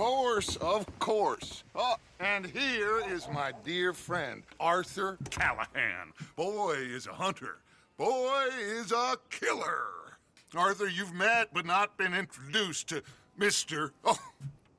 course, of course. Oh, and here is my dear friend, Arthur Callahan. Boy is a hunter. Boy is a killer. Arthur, you've met but not been introduced to Mr. Oh,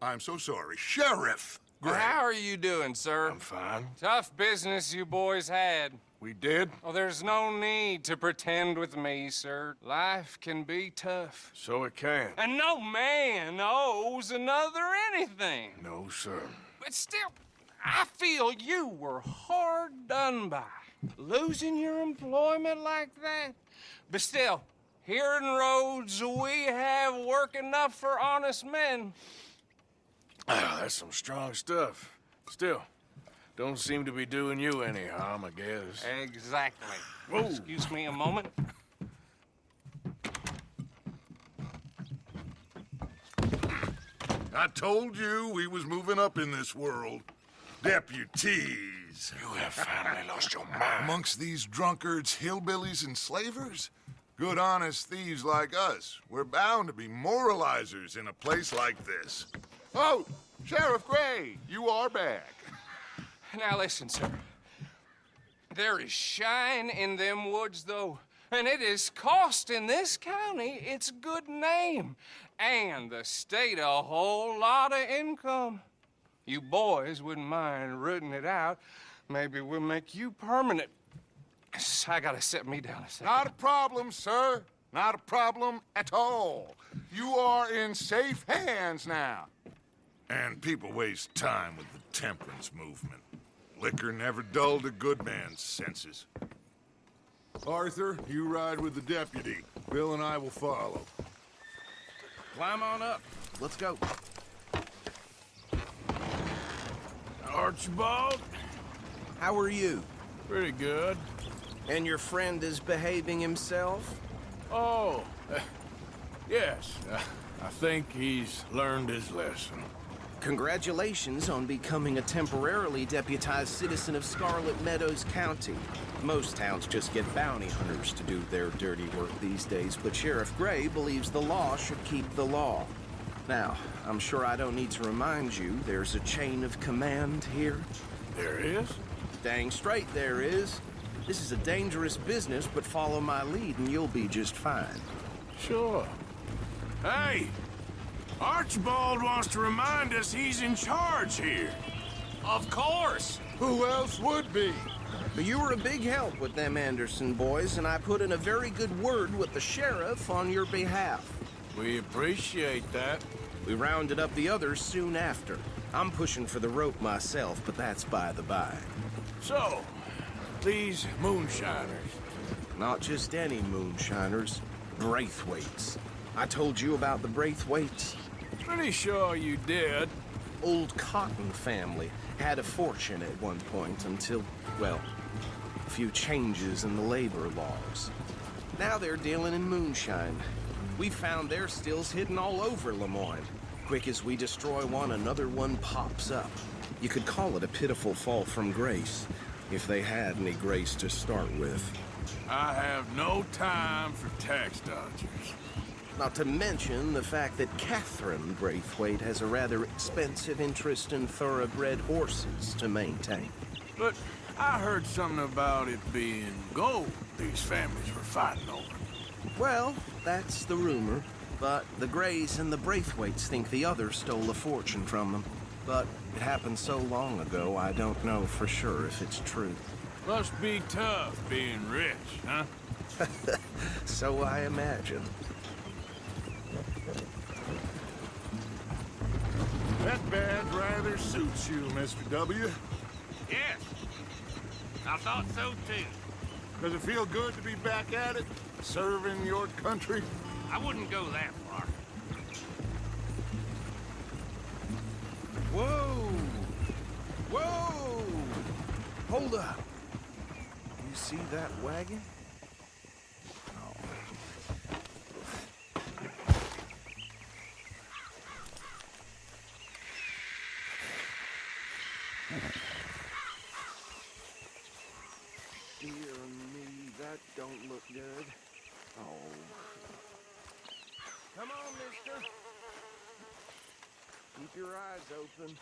I'm so sorry, Sheriff Gray. How are you doing, sir? I'm fine. Tough business you boys had. We did? Oh, there's no need to pretend with me, sir. Life can be tough. So it can. And no man owes another anything. No, sir. But still, I feel you were hard done by. Losing your employment like that. But still, here in Rhodes, we have work enough for honest men. Ah, that's some strong stuff. Still, don't seem to be doing you any harm, I guess. Exactly. Whoa. Excuse me a moment. I told you we was moving up in this world. Deputies. You have finally lost your mind. Amongst these drunkards, hillbillies, and slavers? Good, honest thieves like us. We're bound to be moralizers in a place like this. Oh, Sheriff Gray, you are back. Now listen, sir. There is shine in them woods, though, and it is costing this county its good name and the state a whole lot of income. You boys wouldn't mind rooting it out. Maybe we'll make you permanent. I gotta set me down a second. Not a problem, sir. Not a problem at all. You are in safe hands now. And people waste time with the temperance movement. Liquor never dulled a good man's senses. Arthur, you ride with the deputy. Bill and I will follow. Climb on up. Let's go. Archibald? How are you? Pretty good. And your friend is behaving himself? Oh, yes. I think he's learned his lesson. Congratulations on becoming a temporarily deputized citizen of Scarlet Meadows County. Most towns just get bounty hunters to do their dirty work these days, but Sheriff Gray believes the law should keep the law. Now, I'm sure I don't need to remind you there's a chain of command here. There is? Dang straight there is. This is a dangerous business, but follow my lead and you'll be just fine. Sure. Hey! Archibald wants to remind us he's in charge here. Of course. Who else would be? But you were a big help with them Anderson boys, and I put in a very good word with the sheriff on your behalf. We appreciate that. We rounded up the others soon after. I'm pushing for the rope myself, but that's by the by. So, these moonshiners. Not just any moonshiners, Braithwaites. I told you about the Braithwaites. Pretty sure you did. Old Cotton family had a fortune at one point until, well, a few changes in the labor laws. Now they're dealing in moonshine. We found their stills hidden all over Lemoyne. Quick as we destroy one, another one pops up. You could call it a pitiful fall from grace, if they had any grace to start with. I have no time for tax dodgers. Not to mention the fact that Catherine Braithwaite has a rather expensive interest in thoroughbred horses to maintain. But I heard something about it being gold these families were fighting over. Well, that's the rumor. But the Grays and the Braithwaites think the others stole a fortune from them. But it happened so long ago, I don't know for sure if it's true. Must be tough being rich, huh? So I imagine. That badge rather suits you, Mr. W. Yes. I thought so, too. Does it feel good to be back at it, serving your country? I wouldn't go that far. Whoa! Whoa! Hold up. You see that wagon? Dear me, that don't look good. Oh. Come on, mister. Keep your eyes open.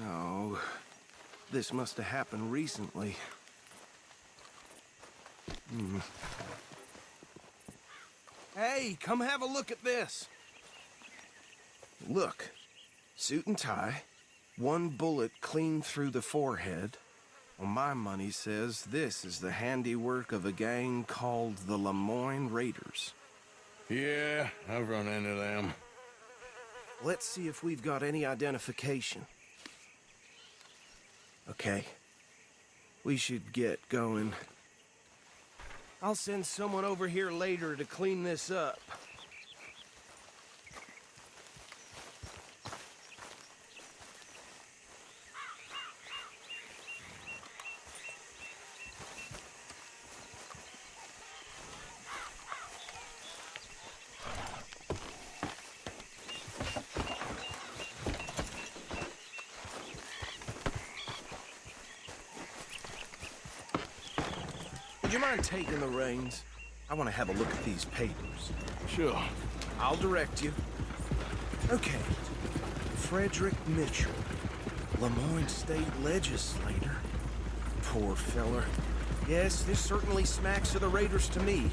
Oh, this must have happened recently. Hey, come have a look at this. Look, suit and tie, one bullet clean through the forehead. Well, my money says this is the handiwork of a gang called the Lemoyne Raiders. Yeah, I've run into them. Let's see if we've got any identification. Okay. We should get going. I'll send someone over here later to clean this up. Would you mind taking the reins? I want to have a look at these papers. Sure. I'll direct you. Okay. Frederick Mitchell, Lemoyne State Legislator. Poor feller. Yes, this certainly smacks of the Raiders to me.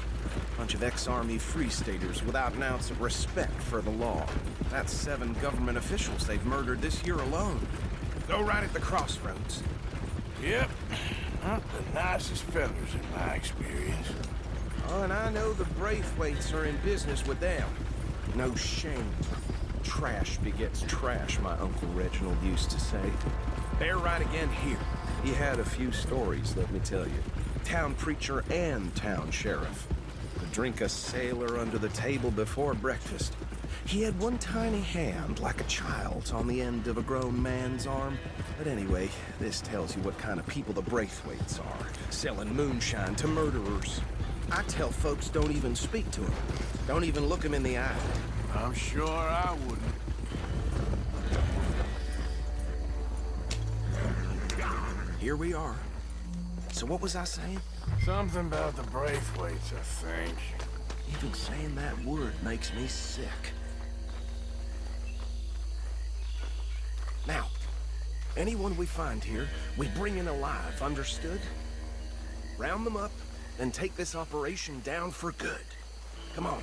Bunch of ex-Army Free Staters without an ounce of respect for the law. That's 7 government officials they've murdered this year alone. Go right at the crossroads. Yep. Not the nicest fellas in my experience. Oh, and I know the Braithwaites are in business with them. No shame. Trash begets trash, my Uncle Reginald used to say. They're right again here. He had a few stories, let me tell you. Town preacher and town sheriff. Could drink a sailor under the table before breakfast. He had one tiny hand, like a child's, on the end of a grown man's arm. But anyway, this tells you what kind of people the Braithwaites are. Selling moonshine to murderers. I tell folks don't even speak to them. Don't even look them in the eye. I'm sure I wouldn't. Here we are. So what was I saying? Something about the Braithwaites, I think. Even saying that word makes me sick. Now, anyone we find here, we bring in alive, understood? Round them up, and take this operation down for good. Come on.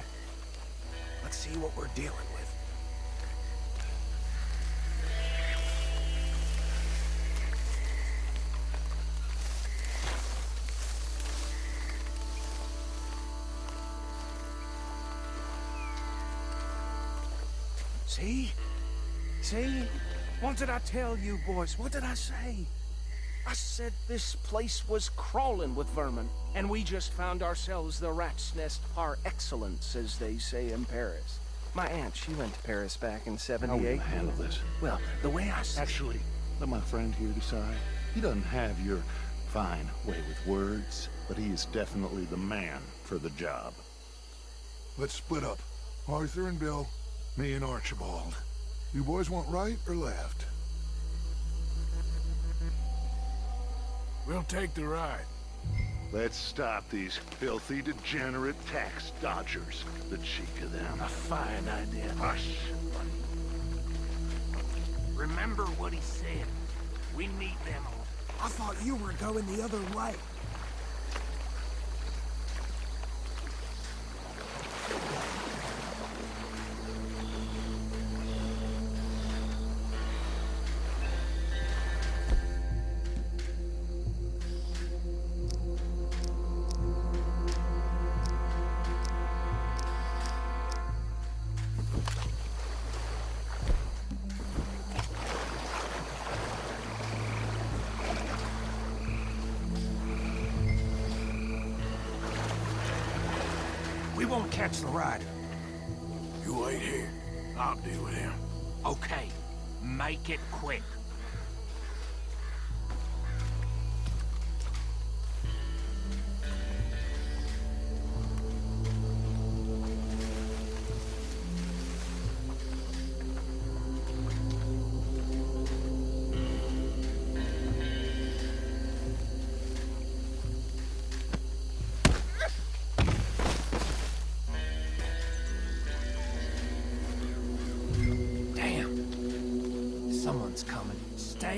Let's see what we're dealing with. See? See? What did I tell you, boys? What did I say? I said this place was crawling with vermin, and we just found ourselves the rat's nest par excellence, as they say in Paris. My aunt, she went to Paris back in How are we '78. gonna handle this? Well, the way I see Actually, let my friend here decide. He doesn't have your fine way with words, but he is definitely the man for the job. Let's split up. Arthur and Bill, me and Archibald. You boys want right or left? We'll take the ride. Let's stop these filthy, degenerate tax dodgers. The cheek of them. A fine idea. Hush. Remember what he said. We need them. I thought you were going the other way. We won't catch the rider. You wait here. I'll deal with him. Okay, make it quick.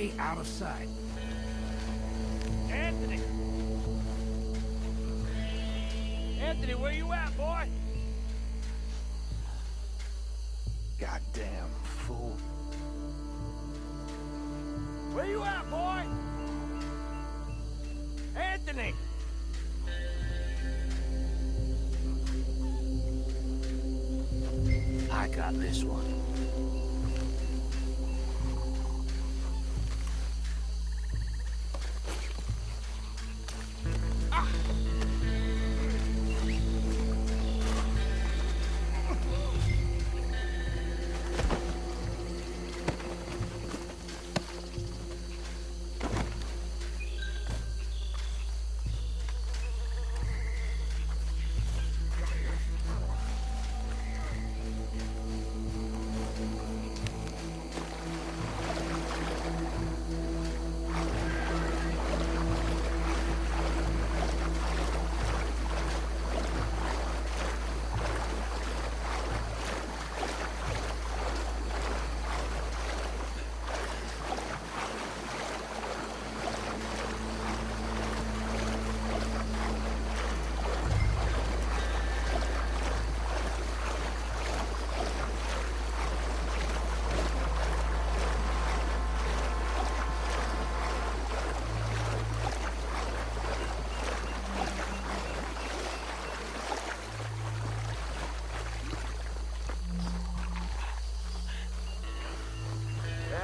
stay out of sight. Anthony! Anthony, where you at, boy? Goddamn fool. Where you at, boy? Anthony! I got this one.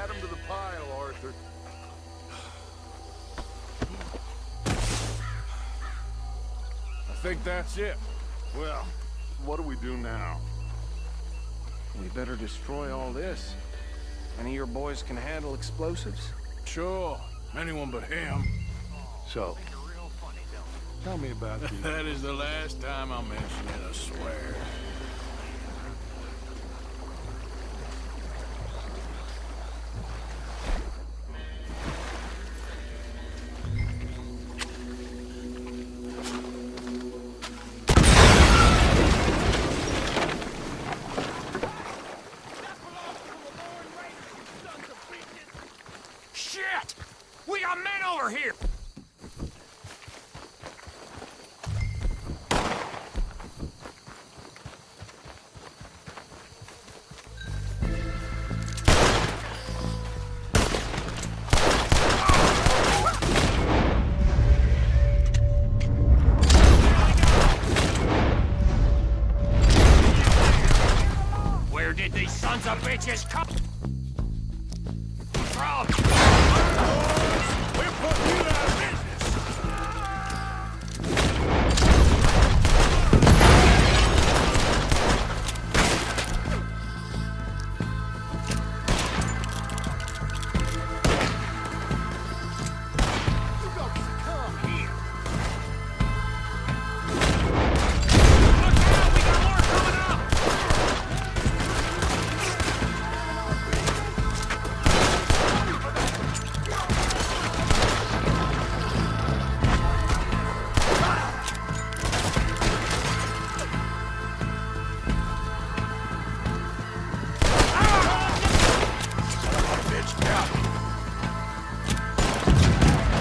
Add him to the pile, Arthur. I think that's it. Well, what do we do now? We better destroy all this. Any of your boys can handle explosives? Sure. Anyone but him. So, tell me about the... That is the last time I mention it, I swear. Shit! We got men over here! Where did these sons of bitches come from? We're putting you out of business! You got to come here! Look out! We got more coming up!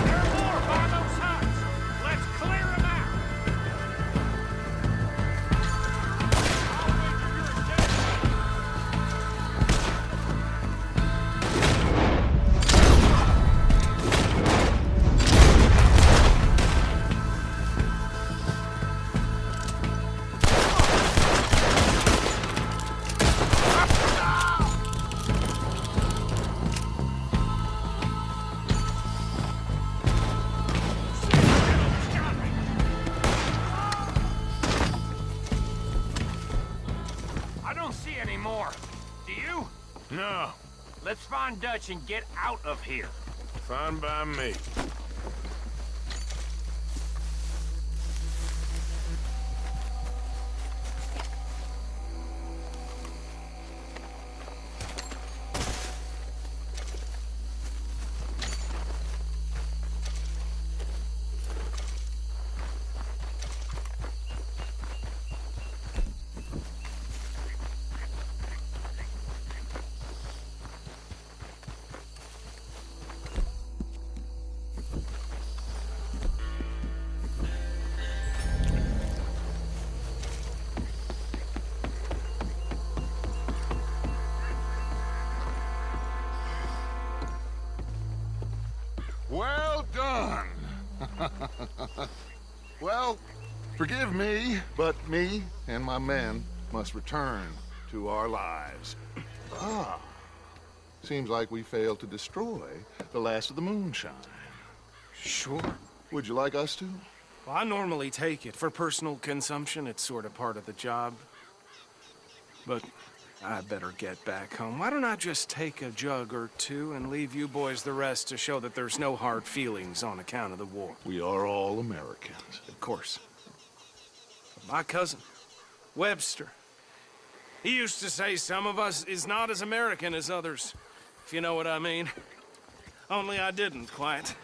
There are more by those huts! Let's clear them out! I'll wager you're dead. I don't see any more. Do you? No. Let's find Dutch and get out of here. Fine by me. Well, forgive me, but me and my men must return to our lives. Ah, seems like we failed to destroy the last of the moonshine. Sure. Would you like us to? Well, I normally take it. For personal consumption, it's sort of part of the job. But I better get back home. Why don't I just take a jug or two and leave you boys the rest to show that there's no hard feelings on account of the war? We are all Americans. Of course. My cousin, Webster, he used to say some of us is not as American as others, if you know what I mean. Only I didn't quite.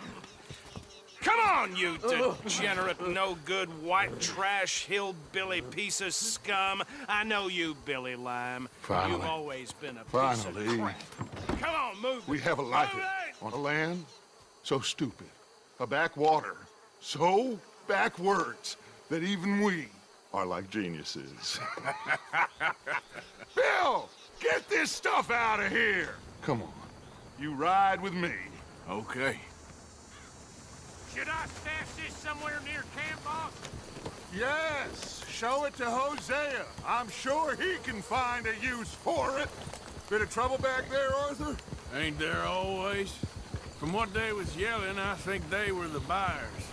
Come on, you degenerate, no-good, white trash, hillbilly piece of scum. I know you, Billy Lime. Finally. You've always been a piece Finally. of crap. Come on, move it. We have a life Move it! on a land so stupid, a backwater so backwards that even we are like geniuses. Bill, get this stuff out of here. Come on, you ride with me. Okay. Should I stash this somewhere near camp, boss? Yes, show it to Hosea. I'm sure he can find a use for it. Bit of trouble back there, Arthur? Ain't there always? From what they was yelling, I think they were the buyers.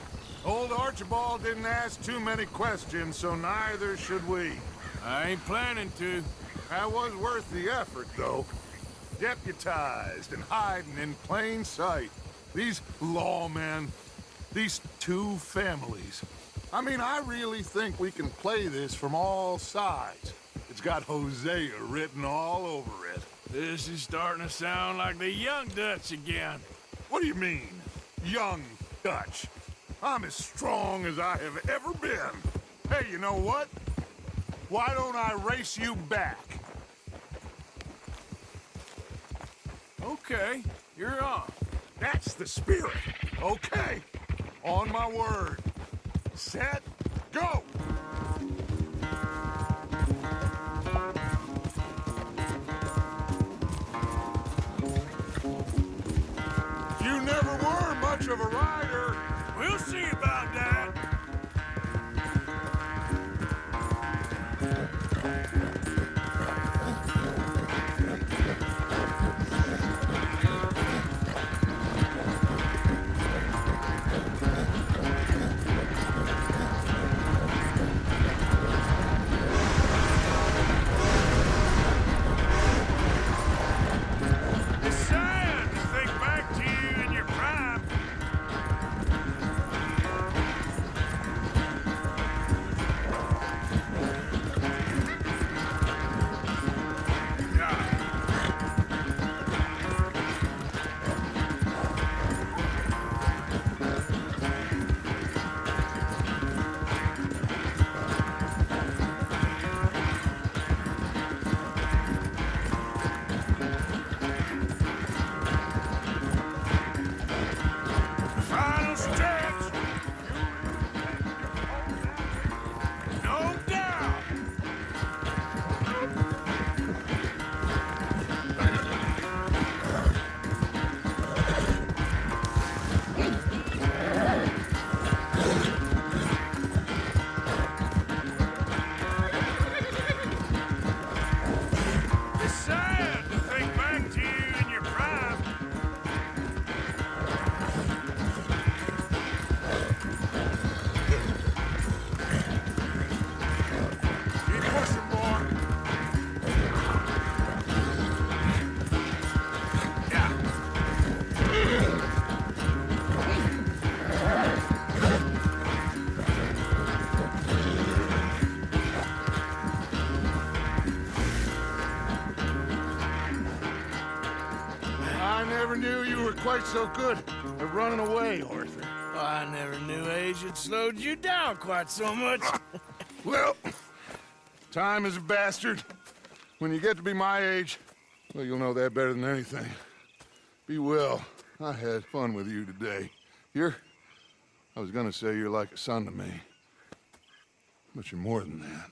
Old Archibald didn't ask too many questions, so neither should we. I ain't planning to. That was worth the effort, though. Deputized and hiding in plain sight. These lawmen, these two families. I mean, I really think we can play this from all sides. It's got Hosea written all over it. This is starting to sound like the Young Dutch again. What do you mean, young Dutch? I'm as strong as I have ever been. Hey, you know what? Why don't I race you back? Okay, you're on. That's the spirit. Okay, on my word. Set, go! You never were much of a rider. We'll see about that. It's sad to think back to you in your prime. Final stretch. No doubt. It's sad to think back to you in your prime. Keep pushing, boy. Yeah. I never knew you were quite so good at running away, Arthur. I never knew age had slowed you down quite so much. Well, time is a bastard. When you get to be my age, well, you'll know that better than anything. Be well. I had fun with you today. I was gonna say you're like a son to me. But you're more than that.